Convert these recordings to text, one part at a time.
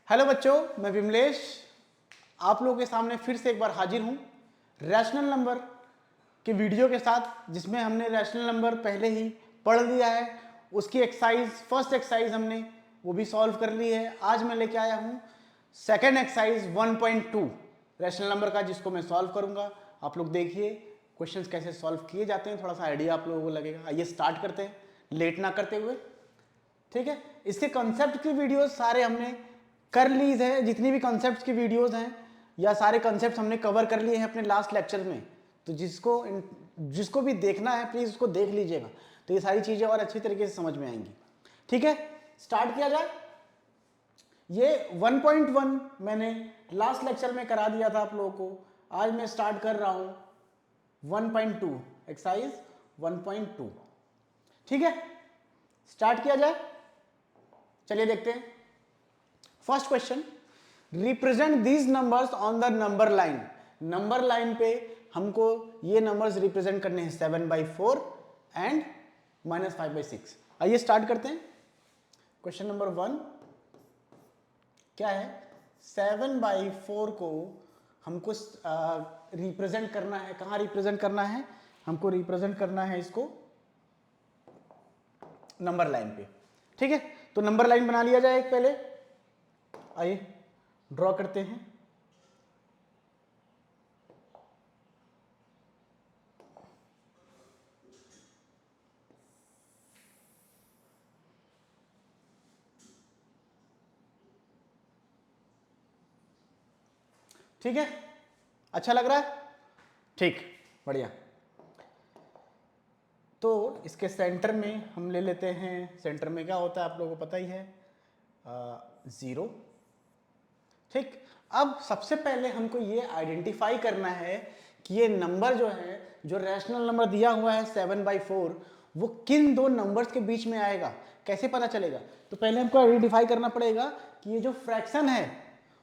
Hello बच्चों, मैं विमलेश आप लोगों के सामने फिर से एक बार हाजिर हूँ रैशनल नंबर के वीडियो के साथ, जिसमें हमने रैशनल नंबर पहले ही पढ़ लिया है। उसकी एक्सरसाइज फर्स्ट एक्सरसाइज हमने वो भी सॉल्व कर ली है। आज मैं लेके आया हूँ सेकेंड एक्सरसाइज 1.2 रैशनल नंबर का, जिसको मैं सॉल्व करूँगा। आप लोग देखिए क्वेश्चंस कैसे सॉल्व किए जाते हैं, थोड़ा सा आइडिया आप लोगों को लगेगा। आइए स्टार्ट करते हैं लेट ना करते हुए, ठीक है। इसके कॉन्सेप्ट की वीडियोस सारे हमने कर ली है, जितनी भी कॉन्सेप्ट्स की वीडियोस हैं या सारे कॉन्सेप्ट्स हमने कवर कर लिए हैं अपने लास्ट लेक्चर में। तो जिसको भी देखना है प्लीज उसको देख लीजिएगा, तो ये सारी चीजें और अच्छी तरीके से समझ में आएंगी। ठीक है, स्टार्ट किया जाए। ये 1.1 मैंने लास्ट लेक्चर में करा दिया था आप लोगों को। आज मैं स्टार्ट कर रहा हूं 1.2 एक्सरसाइज 1.2। ठीक है, स्टार्ट किया जाए। चलिए देखते हैं। First question, represent these numbers on the number line. Number line पे हमको ये नंबर्स रिप्रेजेंट करने हैं 7/4 एंड -5/6। आइए स्टार्ट करते हैं। क्वेश्चन नंबर 1 क्या है? 7/4 को हमको रिप्रेजेंट करना है। कहाँ रिप्रेजेंट करना है? हमको रिप्रेजेंट करना है इसको नंबर लाइन पे। ठीक है, तो नंबर लाइन बना लिया जाए एक पहले। आइए ड्रॉ करते हैं। ठीक है, अच्छा लग रहा है? ठीक, बढ़िया। तो इसके सेंटर में हम ले लेते हैं। सेंटर में क्या होता है आप लोगों को पता ही है, 0। ठीक, अब सबसे पहले हमको ये आइडेंटिफाई करना है कि ये नंबर जो है, जो रैशनल नंबर दिया हुआ है 7/4, वो किन दो नंबर्स के बीच में आएगा। कैसे पता चलेगा? तो पहले हमको आइडेंटिफाई करना पड़ेगा कि ये जो फ्रैक्शन है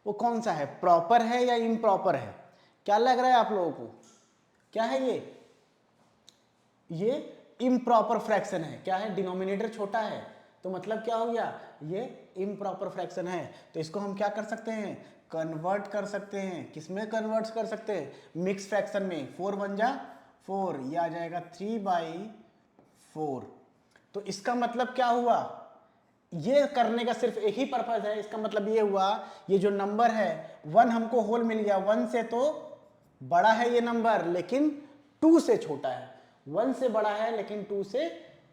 वो कौन सा है, प्रॉपर है या इम्प्रॉपर है। क्या लग रहा है आप लोगों को? क्या है ये इम्प्रॉपर फ्रैक्शन है। क्या है? डिनोमिनेटर छोटा है, तो मतलब क्या हो गया? ये इम्प्रॉपर फ्रैक्शन है। तो इसको हम क्या कर सकते हैं? कन्वर्ट कर सकते हैं। किसमें कन्वर्ट कर सकते हैं? मिक्स फ्रैक्शन में। 4 बन जा 4, ये आ जाएगा 3/4। तो इसका मतलब क्या हुआ? ये करने का सिर्फ एक ही पर्पज है। इसका मतलब ये हुआ, ये जो नंबर है 1 हमको होल मिल गया। 1 से तो बड़ा है ये नंबर, लेकिन 2 से छोटा है। 1 से बड़ा है लेकिन 2 से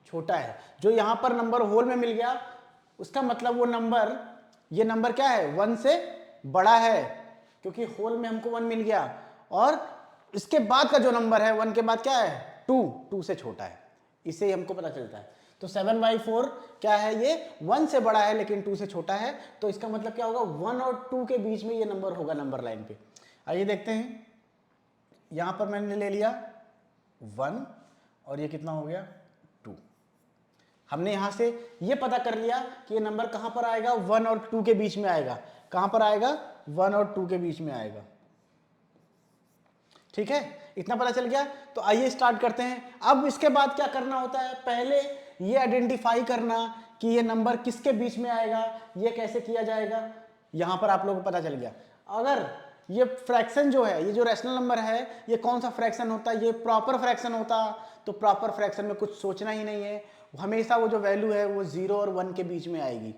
छोटा है। जो यहां पर नंबर होल में मिल गया, उसका मतलब वो नंबर, ये नंबर क्या है? 1 से बड़ा है, क्योंकि होल में हमको 1 मिल गया। और इसके बाद का जो नंबर है 1 के बाद क्या है? 2 से छोटा है। इससे ही हमको पता चलता है। तो 7/4 क्या है? ये 1 से बड़ा है लेकिन 2 से छोटा है। तो इसका मतलब क्या होगा? 1 और 2 के बीच में ये नंबर होगा नंबर लाइन पे। आइए देखते हैं। यहां पर मैंने ले लिया 1 और ये कितना हो गया? 2। हमने यहां से ये पता कर लिया कि ये नंबर कहां पर आएगा? 1 और 2 के बीच में आएगा। कहां पर आएगा? 1 और 2 के बीच में आएगा। ठीक है, इतना पता चल गया। तो आइए स्टार्ट करते हैं। अब इसके बाद क्या करना होता है? पहले ये आइडेंटिफाई करना कि ये नंबर किसके बीच में आएगा। ये कैसे किया जाएगा? यहां पर आप लोगों को पता चल गया। अगर ये फ्रैक्शन जो है, ये जो रैशनल नंबर है, ये कौन सा फ्रैक्शन होता है? ये प्रॉपर फ्रैक्शन होता। तो प्रॉपर फ्रैक्शन में कुछ सोचना ही नहीं है, हमेशा वो जो वैल्यू है वो 0 और 1 के बीच में आएगी।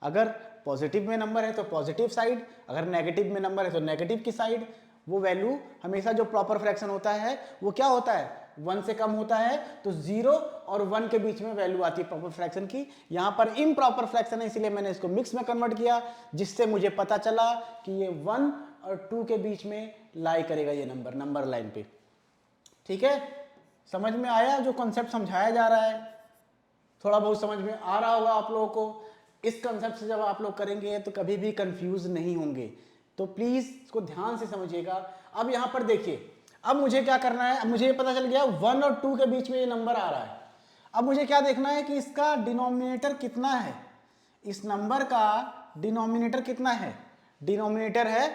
अगर पॉजिटिव में नंबर है तो पॉजिटिव साइड, अगर नेगेटिव में नंबर है तो नेगेटिव की साइड। वो वैल्यू हमेशा जो प्रॉपर फ्रैक्शन होता है वो क्या होता है? 1 से कम होता है, तो 0 और 1 के बीच में वैल्यू आती है प्रॉपर फ्रैक्शन की। यहां पर इम्प्रॉपर फ्रैक्शन है, इसलिए मैंने इसको मिक्स में कन्वर्ट किया, जिससे मुझे पता चला कि ये 1 और 2 के बीच में लाई करेगा ये नंबर, नंबर लाइन पे। ठीक है, समझ में आया जो कॉन्सेप्ट समझाया जा रहा है? थोड़ा बहुत समझ में आ रहा होगा आप लोगों को। इस कंसेप्ट से जब आप लोग करेंगे तो कभी भी कंफ्यूज नहीं होंगे। तो प्लीज इसको ध्यान से समझिएगा। अब यहां पर देखिए, अब मुझे क्या करना है? अब मुझे ये पता चल गया 1 और 2 के बीच में ये नंबर आ रहा है। अब मुझे क्या देखना है कि इसका डिनोमिनेटर कितना है। इस नंबर का डिनोमिनेटर कितना है? डिनोमिनेटर है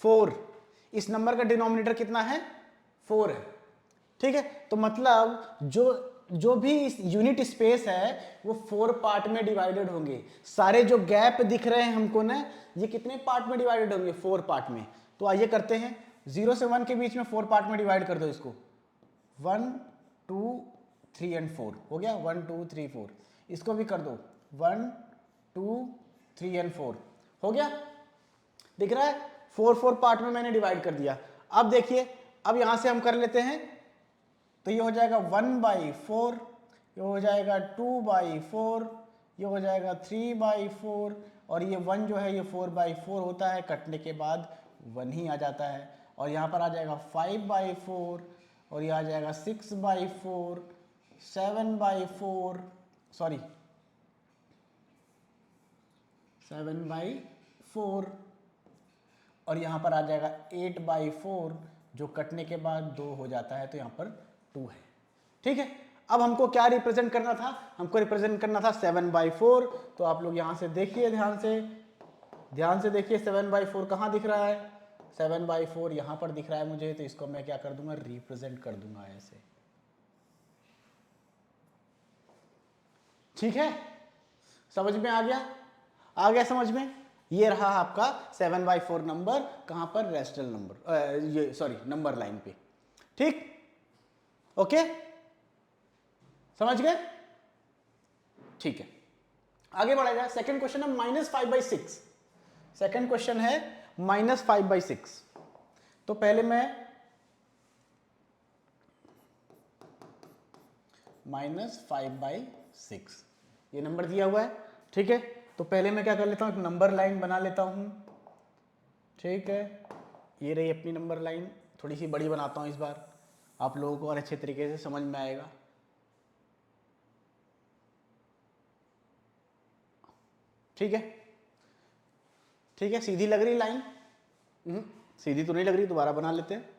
4। इस नंबर का डिनोमिनेटर कितना है? 4 है। ठीक है, तो मतलब जो जो भी यूनिट स्पेस है वो 4 पार्ट में डिवाइडेड होंगे। सारे जो गैप दिख रहे हैं हमको ना, ये कितने पार्ट में डिवाइडेड होंगे? 4 पार्ट में। तो आइए करते हैं, 0 से 1 के बीच में 4 पार्ट में डिवाइड कर दो इसको। 1 2 3 एंड 4 हो गया। 1 2 3 4। इसको भी कर दो 1 2 3 एंड 4 हो गया। दिख रहा है? 4 पार्ट में मैंने डिवाइड कर दिया। अब देखिए, अब यहां से हम कर लेते हैं, तो ये हो जाएगा 1/4, ये हो जाएगा 2/4, ये हो जाएगा 3/4, और ये 1 जो है ये 4/4 होता है, कटने के बाद 1 ही आ जाता है। और यहाँ पर आ जाएगा 5/4, और ये आ जाएगा 6/4, 7/4, सॉरी 7/4, और यहाँ पर आ जाएगा 8/4, जो कटने के बाद 2 हो जाता है, तो यहाँ पर 2 है। ठीक है, अब हमको क्या रिप्रेजेंट करना था? हमको रिप्रेजेंट करना था 7/4। तो आप लोग यहाँ से देखिए, ध्यान से देखिए, 7/4 कहाँ दिख रहा है? 7/4 यहाँ पर दिख रहा है मुझे, तो इसको मैं क्या कर दूंगा? रिप्रेजेंट कर दूंगा ऐसे। ठीक है, समझ में आ गया? आ गया समझ में? ये रहा आपका 7/4 नंबर, कहां पर? रैशनल नंबर, ये सॉरी नंबर लाइन पे। ठीक, ओके, समझ गए? ठीक है, आगे बढ़ा जाए। सेकंड क्वेश्चन है -5/6। सेकंड क्वेश्चन है -5/6। तो पहले मैं -5/6 ये नंबर दिया हुआ है। ठीक है, तो पहले मैं क्या कर लेता हूं? एक नंबर लाइन बना लेता हूं। ठीक है, ये रही अपनी नंबर लाइन। थोड़ी सी बड़ी बनाता हूं इस बार, आप लोगों को और अच्छे तरीके से समझ में आएगा। ठीक है, ठीक है, सीधी लग रही लाइन? सीधी तो नहीं लग रही, दोबारा बना लेते हैं।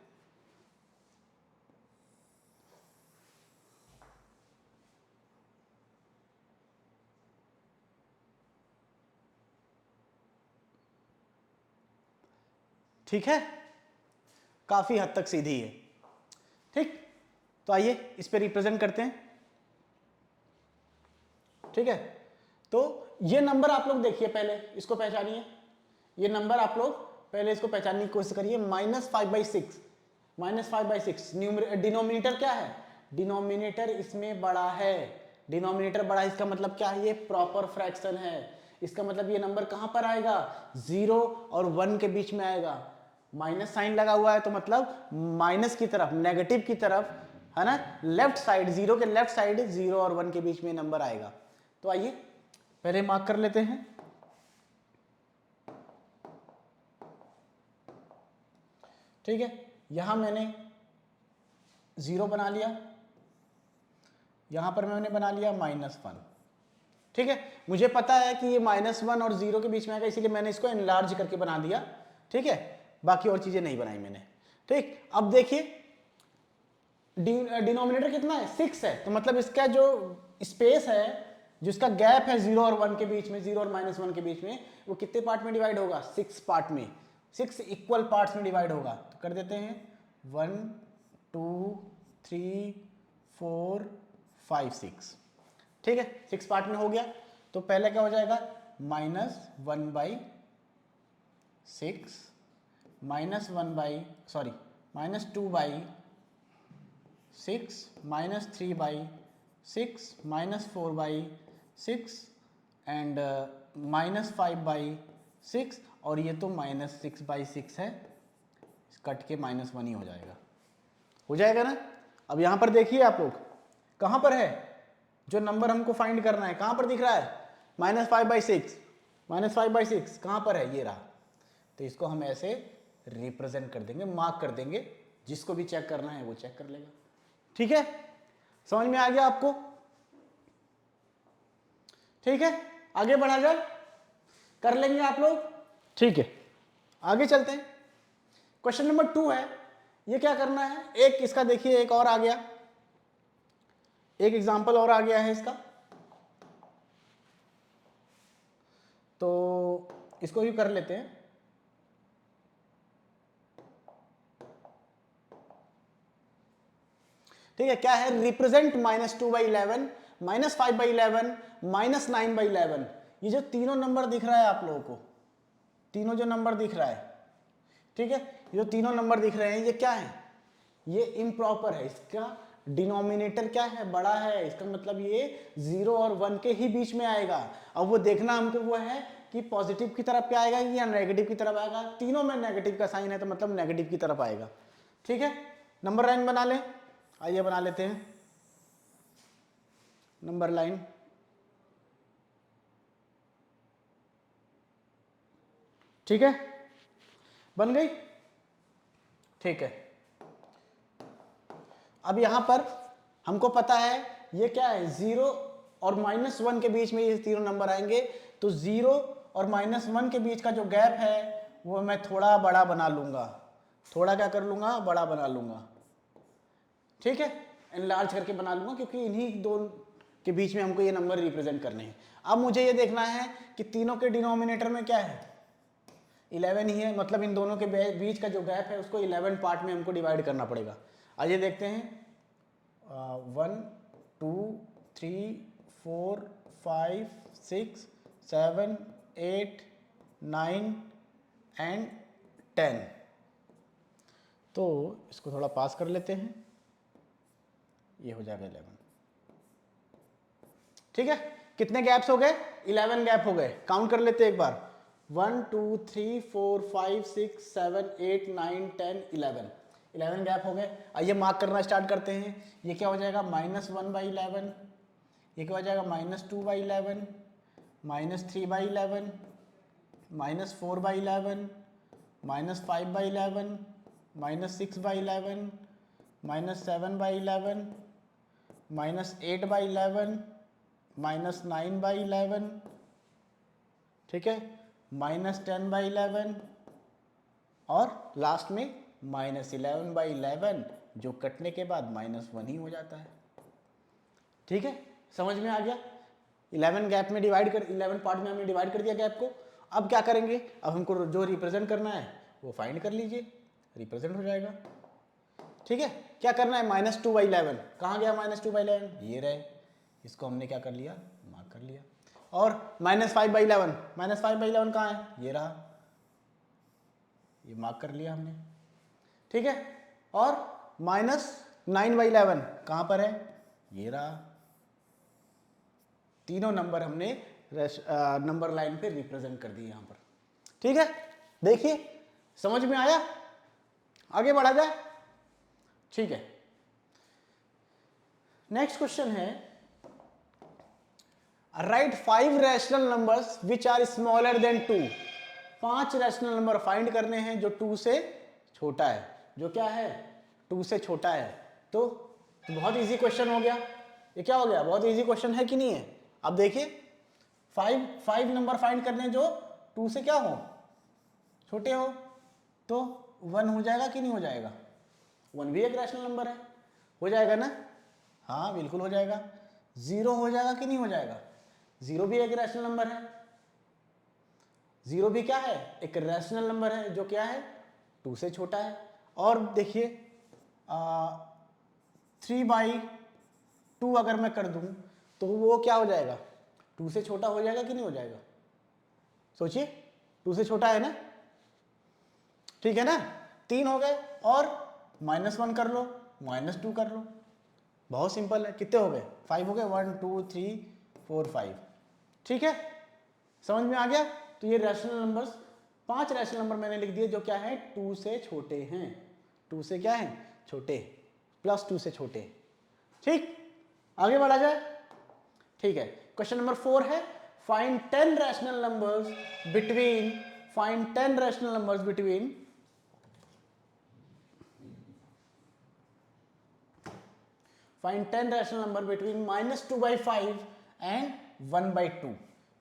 ठीक है, काफी हद तक सीधी है। ठीक, तो आइए इस पे रिप्रेजेंट करते हैं। ठीक है, तो ये नंबर आप लोग देखिए, पहले इसको पहचानिए। ये नंबर आप लोग पहले इसको पहचानने की कोशिश करिए। -5/6, -5/6 डिनोमिनेटर क्या है? डिनोमिनेटर इसमें बड़ा है। डिनोमिनेटर बड़ा है, इसका मतलब क्या है? ये प्रॉपर फ्रैक्शन है। इसका मतलब ये नंबर कहां पर आएगा? 0 और 1 के बीच में आएगा। माइनस साइन लगा हुआ है, तो मतलब माइनस की तरफ, नेगेटिव की तरफ, है ना? लेफ्ट साइड, 0 के लेफ्ट साइड 0 और 1 के बीच में नंबर आएगा। तो आइए पहले मार्क कर लेते हैं। ठीक है, यहां मैंने 0 बना लिया, यहां पर मैंने बना लिया -1। ठीक है, मुझे पता है कि ये -1 और 0 के बीच में आएगा, इसीलिए मैंने इसको एनलार्ज करके बना दिया। ठीक है, बाकी और चीजें नहीं बनाई मैंने। ठीक, अब देखिए डिनोमिनेटर कितना है? 6 है, तो मतलब इसका जो स्पेस है, जिसका गैप है 0 और 1 के बीच में, 0 और -1 के बीच में, वो कितने पार्ट में डिवाइड होगा? 6 पार्ट में, 6 इक्वल पार्ट्स में डिवाइड होगा। तो कर देते हैं 1 2 3 4 5 6। ठीक है, 6 पार्ट में हो गया। तो पहले क्या हो जाएगा? -1/6, -2/6, -3/6, -4/6 एंड -5/6, और ये तो -6/6 है, कट के -1 ही हो जाएगा ना? अब यहां पर देखिए आप लोग, कहां पर है जो नंबर हमको फाइंड करना है? कहां पर दिख रहा है? -5/6, -5/6 कहां पर है? ये रहा। तो इसको हम ऐसे रिप्रेजेंट कर देंगे, मार्क कर देंगे, जिसको भी चेक करना है वो चेक कर लेगा। ठीक है, समझ में आ गया आपको? ठीक है, आगे बढ़ा जाए, कर लेंगे आप लोग। ठीक है, आगे चलते हैं। क्वेश्चन नंबर 2 है, ये क्या करना है? एक इसका देखिए, एक और आ गया, एक एग्जांपल और आ गया है इसका, तो इसको भी कर लेते हैं। ठीक है, क्या है, रिप्रेजेंट -2/11, -5/11, -9/11। ये जो तीनों नंबर दिख रहा है आप लोगों को, तीनों जो नंबर दिख रहा है, ठीक है, ये जो तीनों नंबर दिख रहे हैं ये क्या है, ये इम्प्रॉपर है, इसका डिनोमिनेटर क्या है, बड़ा है, इसका मतलब ये 0 और 1 के ही बीच में आएगा। अब वो देखना हमको वो है कि पॉजिटिव की तरफ क्या आएगा या नेगेटिव की तरफ आएगा। तीनों में नेगेटिव का साइन है तो मतलब नेगेटिव की तरफ आएगा। ठीक है, नंबर लाइन बना लें, आइए बना लेते हैं नंबर लाइन। ठीक है, बन गई। ठीक है, अब यहां पर हमको पता है ये क्या है, 0 और -1 के बीच में ये तीनों नंबर आएंगे, तो 0 और -1 के बीच का जो गैप है वो मैं थोड़ा बड़ा बना लूंगा, थोड़ा क्या कर लूंगा, बड़ा बना लूंगा। ठीक है, एनलार्ज करके बना लूंगा, क्योंकि इन्हीं दो के बीच में हमको ये नंबर रिप्रेजेंट करने हैं। अब मुझे ये देखना है कि तीनों के डिनोमिनेटर में क्या है, 11 ही है, मतलब इन दोनों के बीच का जो गैप है उसको 11 पार्ट में हमको डिवाइड करना पड़ेगा। आइए देखते हैं, 1 2 3 4 5 6 7 8 9 एंड 10। तो इसको थोड़ा पास कर लेते हैं, ये हो जाएगा 11। ठीक है, कितने गैप्स हो गए, 11 गैप हो गए। काउंट कर लेते हैं एक बार, 1 2 3 4 5 6 7 8 9 10 11 गैप हो गए। आइए मार्क करना स्टार्ट करते हैं। ये क्या हो जाएगा, -1/11, ये क्या हो जाएगा, -2/11, -3/11, -4/11, -5/11, -6/11, -7/11, -8/11, -9/11, ठीक है, -10/11 और लास्ट में -11/11, जो कटने के बाद -1 ही हो जाता है। ठीक है, समझ में आ गया। 11 गैप में डिवाइड कर, 11 पार्ट में हमने डिवाइड कर दिया गैप को। अब क्या करेंगे, अब हमको जो रिप्रेजेंट करना है वो फाइंड कर लीजिए, रिप्रेजेंट हो जाएगा। ठीक है, क्या करना है, -2/11, कहाँ गया -2/11, ये रहे, इसको हमने क्या कर लिया, मार्क कर लिया। और -5/11, -5/11 कहाँ है, ये रहा, ये मार्क कर लिया हमने। ठीक है, और -9/11 कहाँ पर है, ये रहा। तीनों नंबर हमने नंबर लाइन पे रिप्रेजेंट कर दिए यहां पर। ठीक है, देखिए समझ में आया, आगे बढ़ा जाए। ठीक है, नेक्स्ट क्वेश्चन है, write 5 rational numbers which are smaller than 2। 5 rational number find करने हैं जो 2 से छोटा है, जो क्या है, 2 से छोटा है। तो बहुत इजी क्वेश्चन हो गया, ये क्या हो गया, बहुत इजी क्वेश्चन है कि नहीं है। अब देखिए, 5 नंबर फाइंड करने जो 2 से क्या हो, छोटे हो, तो 1 हो जाएगा कि नहीं हो जाएगा, 1 भी एक रैशनल नंबर है, हो जाएगा ना, हाँ बिल्कुल हो जाएगा। 0 हो जाएगा कि नहीं हो जाएगा, 0 भी एक रैशनल नंबर है। 0 भी क्या है, एक रैशनल नंबर है जो क्या है, 2 से छोटा है। और देखिए 3/2 अगर मैं कर दूं तो वो क्या हो जाएगा, 2 से छोटा हो जाएगा कि नहीं हो जाएगा, सोचिए, 2 से छोटा है ना, ठीक है ना। 3 हो गए और -1 कर लो, -2 कर लो, बहुत सिंपल है। कितने हो गए, 5 हो गए, 1 2 3 4 5। ठीक है, समझ में आ गया। तो ये रैशनल नंबर्स, 5 रैशनल नंबर मैंने लिख दिए जो क्या है, 2 से छोटे हैं, 2 से क्या है, छोटे, +2 से छोटे। ठीक, आगे बढ़ा जाए। ठीक है, क्वेश्चन नंबर 4 है, find 10 rational numbers between, find 10 rational numbers between find 10 rational number between -2/5 and 1/2।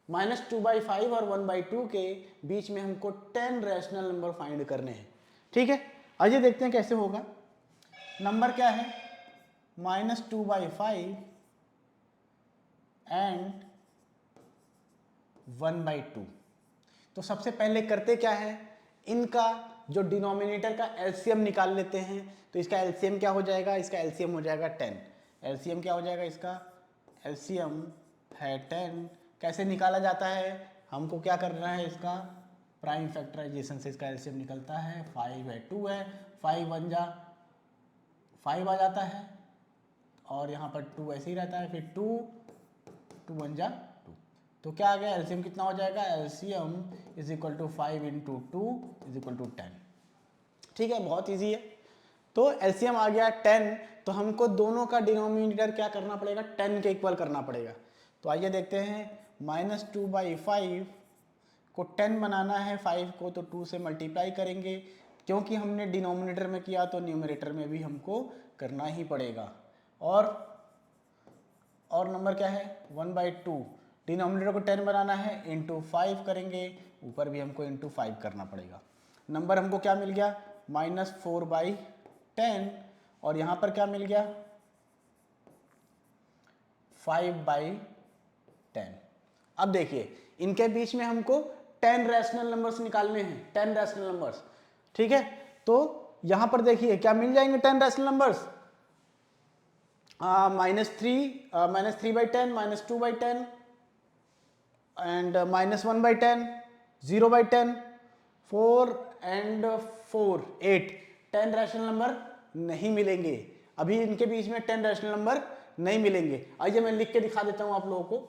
-2/5 और 1/2 के बीच में हमको 10 रैशनल नंबर फाइंड करने हैं। ठीक है, आइए देखते हैं कैसे होगा। नंबर क्या है, -2/5 एंड 1/2। तो सबसे पहले करते क्या है, इनका जो डिनोमिनेटर का एलसीएम निकाल लेते हैं। तो इसका एलसीएम क्या हो जाएगा, इसका एलसीएम हो जाएगा 10। एलसीएम क्या हो जाएगा, इसका एलसीएम है 10। कैसे निकाला जाता है, हमको क्या करना है, इसका प्राइम फैक्टराइजेशन से इसका एलसीएम निकलता है। 5 है, 2 है, 5 1 जा 5 आ जाता है, और यहाँ पर 2 ऐसे ही रहता है, फिर 2 1 जा 2। तो क्या आ गया, एलसीएम कितना हो जाएगा, LCM is equal to 5 into 2 is equal to 10। ठीक है, बहुत ईजी है। तो एलसीएम आ गया 10, तो हमको दोनों का डिनोमिनेटर क्या करना पड़ेगा, 10 के इक्वल करना पड़ेगा। तो आइए देखते हैं, -2/5 को 10 बनाना है 5 को, तो 2 से मल्टीप्लाई करेंगे, क्योंकि हमने डिनोमिनेटर में किया तो न्यूमरेटर में भी हमको करना ही पड़ेगा। और नंबर क्या है, 1/2, डिनोमिनेटर को 10 बनाना है, इंटू 5 करेंगे, ऊपर भी हमको इंटू 5 करना पड़ेगा। नंबर हमको क्या मिल गया, -4/10, और यहाँ पर क्या मिल गया, 5/10। अब देखिए, इनके बीच में हमको 10 रैशनल नंबर्स निकालने हैं, 10 रैशनल नंबर्स। ठीक है, तो यहां पर देखिए क्या मिल जाएंगे 10 rational numbers, -3/10, -2/10 and -1/10, 0/10, 4 and 4, 8। 10 rational number नहीं मिलेंगे, अभी इनके बीच में 10 रैशनल नंबर नहीं मिलेंगे। आइए मैं लिख के दिखा देता हूं आप लोगों को।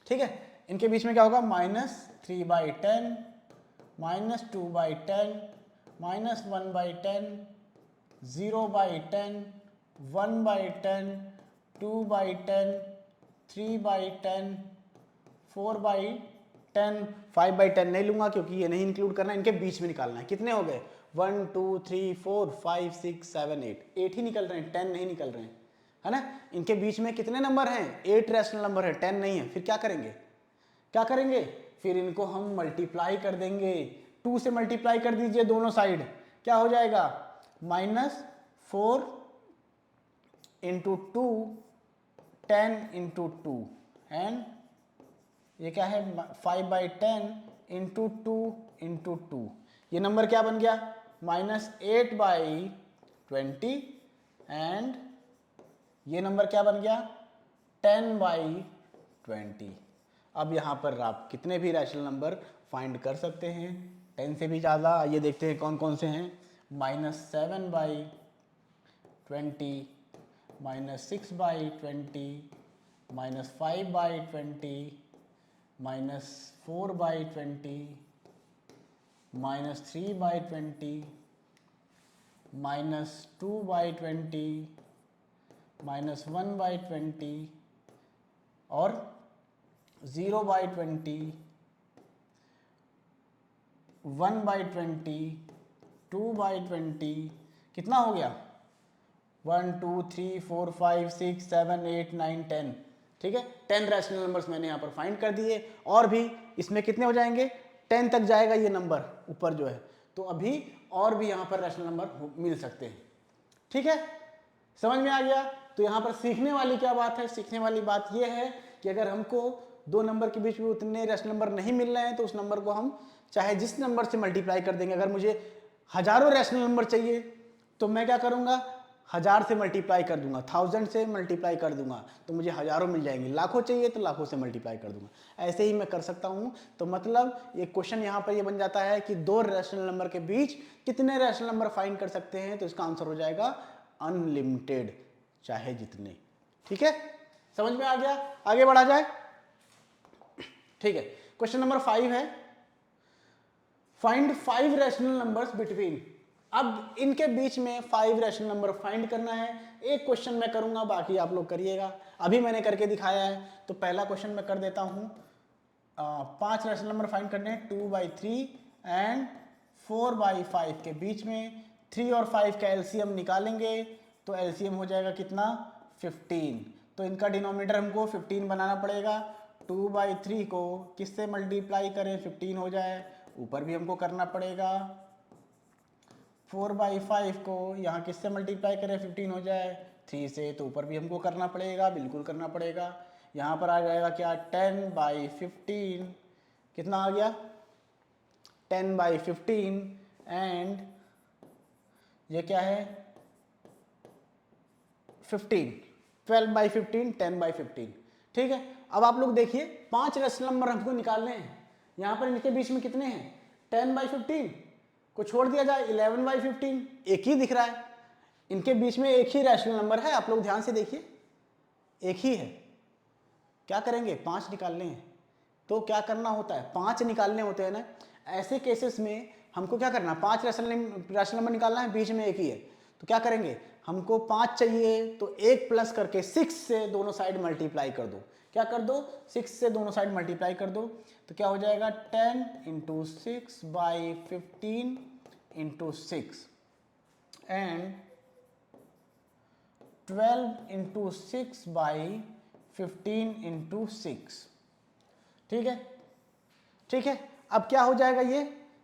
ठीक है, इनके बीच में क्या होगा, -3/10, -2/10, -1/10, 0/10, 1/10, 2/10, 3/10, 4/10, 5/10 नहीं लूंगा क्योंकि ये नहीं इंक्लूड करना, इनके बीच में निकालना है। कितने हो गए, 1 2 3 4 5 6 7 8, 8 ही निकल रहे हैं, 10 नहीं निकल रहे हैं, है ना। इनके बीच में कितने नंबर हैं, 8 रैशनल नंबर है, 10 नहीं है। फिर क्या करेंगे, फिर इनको हम मल्टीप्लाई कर देंगे। 2 से मल्टीप्लाई कर दीजिए दोनों साइड, क्या हो जाएगा, -4 इंटू 2, 10 इंटू 2, एंड ये क्या है, 5/10 इंटू 2 इंटू 2। ये नंबर क्या बन गया, -8/20, एंड ये नंबर क्या बन गया, 10/20। अब यहाँ पर आप कितने भी रैशनल नंबर फाइंड कर सकते हैं, 10 से भी ज़्यादा। आइए देखते हैं कौन कौन से हैं, -7/20, -6/20, -5/20, -4/20, -3/20, -2/20, -1/20, और 0/20, 1/20, 2/20। कितना हो गया, 1 2 3 4 5 6 7 8 9 10। ठीक है, 10 रैशनल नंबर्स मैंने यहाँ पर फाइंड कर दिए, और भी इसमें कितने हो जाएंगे, 10 तक जाएगा ये नंबर ऊपर जो है, तो अभी और भी यहाँ पर रैशनल नंबर मिल सकते हैं। ठीक है, समझ में आ गया। तो यहाँ पर सीखने वाली क्या बात है, सीखने वाली बात यह है कि अगर हमको दो नंबर के बीच में उतने रैशनल नंबर नहीं मिल रहे हैं तो उस नंबर को हम चाहे जिस नंबर से मल्टीप्लाई कर देंगे। अगर मुझे हजारों रैशनल नंबर चाहिए तो मैं क्या करूँगा, 1000 से मल्टीप्लाई कर दूंगा, 1000 से मल्टीप्लाई कर दूंगा तो मुझे हजारों मिल जाएंगे। लाखों चाहिए तो लाखों से मल्टीप्लाई कर दूंगा, ऐसे ही मैं कर सकता हूं। तो मतलब ये क्वेश्चन यहाँ पर ये बन जाता है कि दो रैशनल नंबर के बीच कितने रैशनल नंबर फाइंड कर सकते हैं, तो इसका आंसर हो जाएगा अनलिमिटेड, चाहे जितने। ठीक है, समझ में आ गया, आगे बढ़ा जाए। ठीक है, क्वेश्चन नंबर 5 है, फाइंड 5 रैशनल नंबर्स बिटवीन। अब इनके बीच में 5 रैशनल नंबर फाइंड करना है। एक क्वेश्चन मैं करूंगा, बाकी आप लोग करिएगा। अभी मैंने करके दिखाया है, तो पहला क्वेश्चन मैं कर देता हूं। 5 रैशनल नंबर फाइंड करने हैं 2/3 एंड 4/5 के बीच में। 3 और 5 का एलसीएम निकालेंगे तो एलसीएम हो जाएगा कितना, 15। तो इनका डिनोमिनेटर हमको 15 बनाना पड़ेगा। 2/3 को किससे मल्टीप्लाई करें 15 हो जाए, ऊपर भी हमको करना पड़ेगा। 4/5 को यहाँ किससे मल्टीप्लाई करें 15 हो जाए, 3 से, तो ऊपर भी हमको करना पड़ेगा, बिल्कुल करना पड़ेगा। यहाँ पर आ जाएगा क्या, 10/15, कितना आ गया, 10/15 एंड ये क्या है 15, 12/15, 10/15। ठीक है, अब आप लोग देखिए 5 रैशनल नंबर हमको निकालने हैं। यहाँ पर इनके बीच में कितने हैं 10/15 को छोड़ दिया जाए 11/15, एक ही दिख रहा है। इनके बीच में एक ही रैशनल नंबर है, आप लोग ध्यान से देखिए एक ही है। क्या करेंगे 5 निकालने हैं, तो क्या करना होता है 5 निकालने होते हैं ना। ऐसे केसेस में हमको क्या करना, 5 रैशनल नंबर निकालना है, बीच में एक ही है, तो क्या करेंगे हमको 5 चाहिए तो 1 प्लस करके 6 से दोनों साइड मल्टीप्लाई कर दो। क्या कर दो 6 से दोनों साइड मल्टीप्लाई कर दो, तो क्या हो जाएगा 10 × 6/15 × 6 एंड 12 × 6/15 × 6। ठीक है, ठीक है। अब क्या हो जाएगा,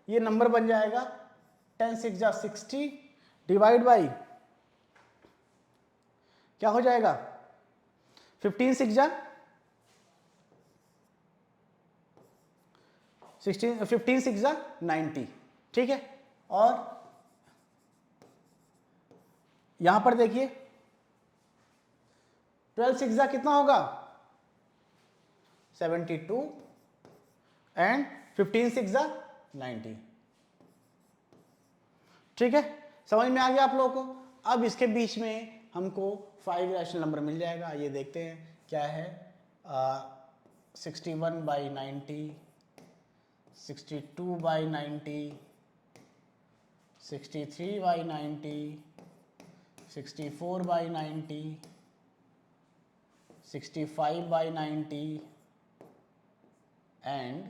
ये नंबर बन जाएगा 10 × 6 = 60 डिवाइड बाई क्या हो जाएगा 15 × 6 = 16, 15 × 6 = 90। ठीक है, और यहां पर देखिए 12 × 6 = कितना होगा 72 एंड 15 × 6 = 90। ठीक है, समझ में आ गया आप लोगों को। अब इसके बीच में हमको 5 रैशनल नंबर मिल जाएगा। ये देखते हैं क्या है 61/90, 62/90, 63/90, 64/90, 65/90 एंड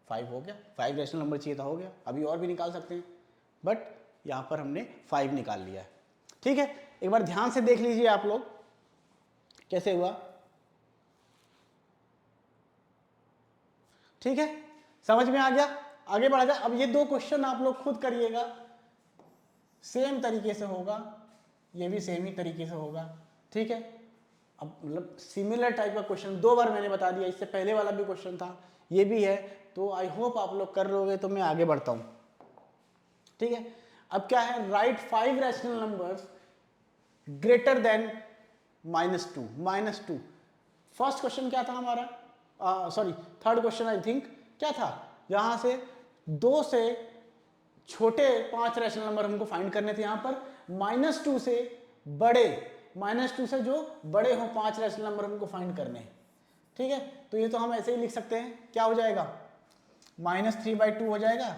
5 हो गया। 5 रैशनल नंबर चाहिए था, हो गया। अभी और भी निकाल सकते हैं, बट यहां पर हमने 5 निकाल लिया है। ठीक है, एक बार ध्यान से देख लीजिए आप लोग कैसे हुआ। ठीक है, समझ में आ गया। आगे बढ़ा जाए। अब ये 2 क्वेश्चन आप लोग खुद करिएगा, सेम तरीके से होगा, ये भी सेम ही तरीके से होगा। ठीक है, अब मतलब सिमिलर टाइप का क्वेश्चन 2 बार मैंने बता दिया, इससे पहले वाला भी क्वेश्चन था, ये भी है, तो आई होप आप लोग कर लोगे। तो मैं आगे बढ़ता हूं। ठीक है, अब क्या है write 5 rational numbers greater than -2। First question क्या था हमारा, sorry third question I think क्या था, यहां से 2 से छोटे 5 रैशनल नंबर हमको फाइंड करने थे। यहां पर -2 से बड़े, -2 से जो बड़े हो 5 रैशनल नंबर हमको फाइंड करने हैं। ठीक है, तो ये तो हम ऐसे ही लिख सकते हैं, क्या हो जाएगा -3/2 हो जाएगा।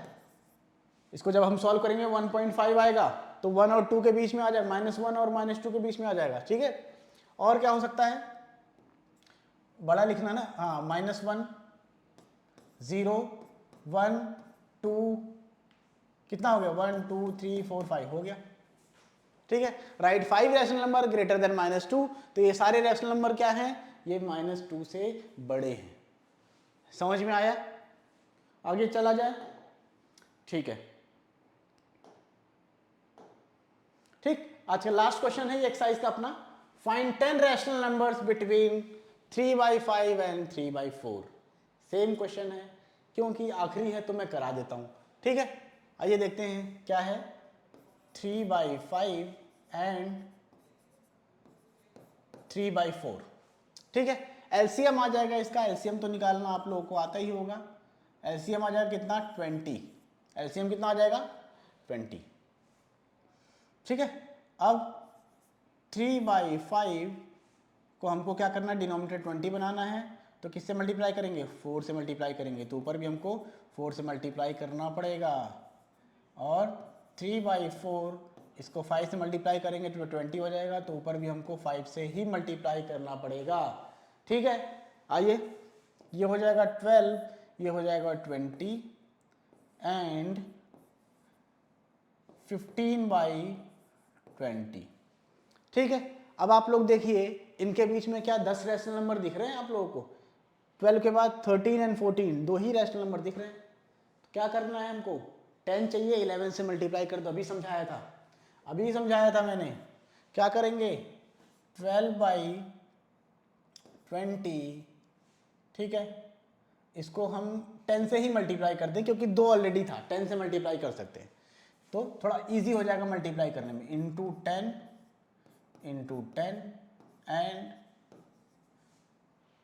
इसको जब हम सॉल्व करेंगे 1.5 आएगा, तो 1 और 2 के बीच में आ जाएगा, -1 और -2 के बीच में आ जाएगा। ठीक है, और क्या हो सकता है, बड़ा लिखना ना, हाँ -1 0 1 2 कितना हो गया 1 2 3 4 5 हो गया। ठीक है, write 5 rational number greater than -2, तो ये सारे रैशनल नंबर क्या हैं, ये -2 से बड़े हैं। समझ में आया, आगे चला जाए। ठीक है, ठीक, आज का लास्ट क्वेश्चन है ये एक्सरसाइज का अपना, find 10 rational numbers between 3/5 and 3/4। Same question है, क्योंकि आखिरी है तो मैं करा देता हूं। ठीक है, आइए देखते हैं क्या है 3/5 एंड 3/4। ठीक है, एलसीएम आ जाएगा इसका, एलसीएम तो निकालना आप लोगों को आता ही होगा। एलसीएम आ जाएगा कितना 20, एलसीएम कितना आ जाएगा 20। ठीक है, अब 3/5 को हमको क्या करना है, डिनोमिनेटर 20 बनाना है, तो किससे मल्टीप्लाई करेंगे 4 से मल्टीप्लाई करेंगे, तो ऊपर भी हमको 4 से मल्टीप्लाई करना पड़ेगा। और 3/4 इसको 5 से मल्टीप्लाई करेंगे तो 20 हो जाएगा, तो ऊपर भी हमको 5 से ही मल्टीप्लाई करना पड़ेगा। ठीक है, आइए ये हो जाएगा 12, ये हो जाएगा 20 एंड 15/20। ठीक है, अब आप लोग देखिए इनके बीच में क्या 10 रैशनल नंबर दिख रहे हैं आप लोगों को। 12 के बाद 13 एंड 14 2 ही रैशनल नंबर दिख रहे हैं, तो क्या करना है हमको 10 चाहिए, 11 से मल्टीप्लाई कर दो। अभी समझाया था मैंने, क्या करेंगे 12/20। ठीक है, इसको हम 10 से ही मल्टीप्लाई कर दें, क्योंकि 2 ऑलरेडी था, 10 से मल्टीप्लाई कर सकते हैं। तो थोड़ा इजी हो जाएगा मल्टीप्लाई करने में। इंटू 10 एंड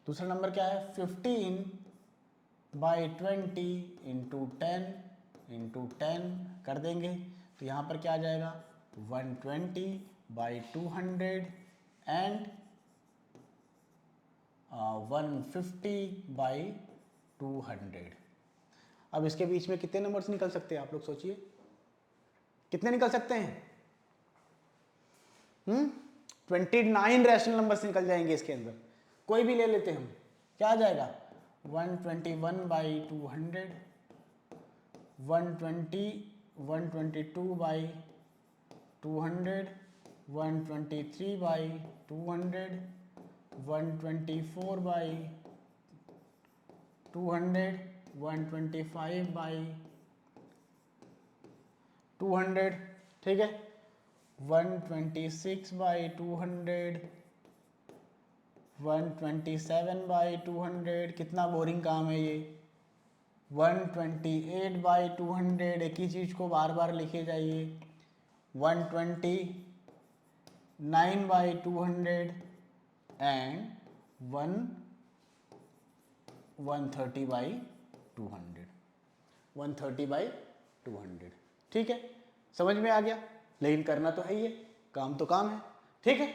दूसरा नंबर क्या है 15/20 इंटू 10 कर देंगे तो यहाँ पर क्या आ जाएगा 120/200 एंड 150/200। अब इसके बीच में कितने नंबर्स निकल सकते हैं आप लोग सोचिए, कितने निकल सकते हैं? 29 रैशनल नंबर्स निकल जाएंगे इसके अंदर। कोई भी ले लेते हम, क्या आ जाएगा 121/200, 122/200, 123/200, 124/200, 125/200, ठीक है, 126/200, 127/200, कितना बोरिंग काम है ये, 128/200, एक ही चीज़ को बार बार लिखे जाइए, 129/200 एंड 130/200, 130/200, ठीक है, समझ में आ गया। लेकिन करना तो है ही है, काम तो काम है, ठीक है।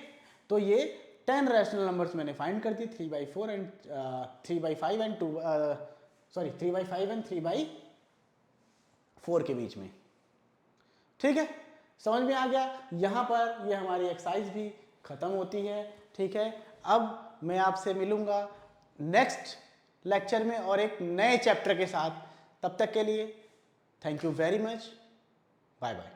तो ये 10 रैशनल नंबर्स मैंने फाइंड कर दी 3/4 एंड 3/5 एंड 3/5 एंड 3/4 के बीच में, ठीक है, समझ में आ गया। यहाँ पर ये हमारी एक्सरसाइज भी खत्म होती है, ठीक है। अब मैं आपसे मिलूंगा नेक्स्ट लेक्चर में और एक नए चैप्टर के साथ। तब तक के लिए thank you very much, bye bye.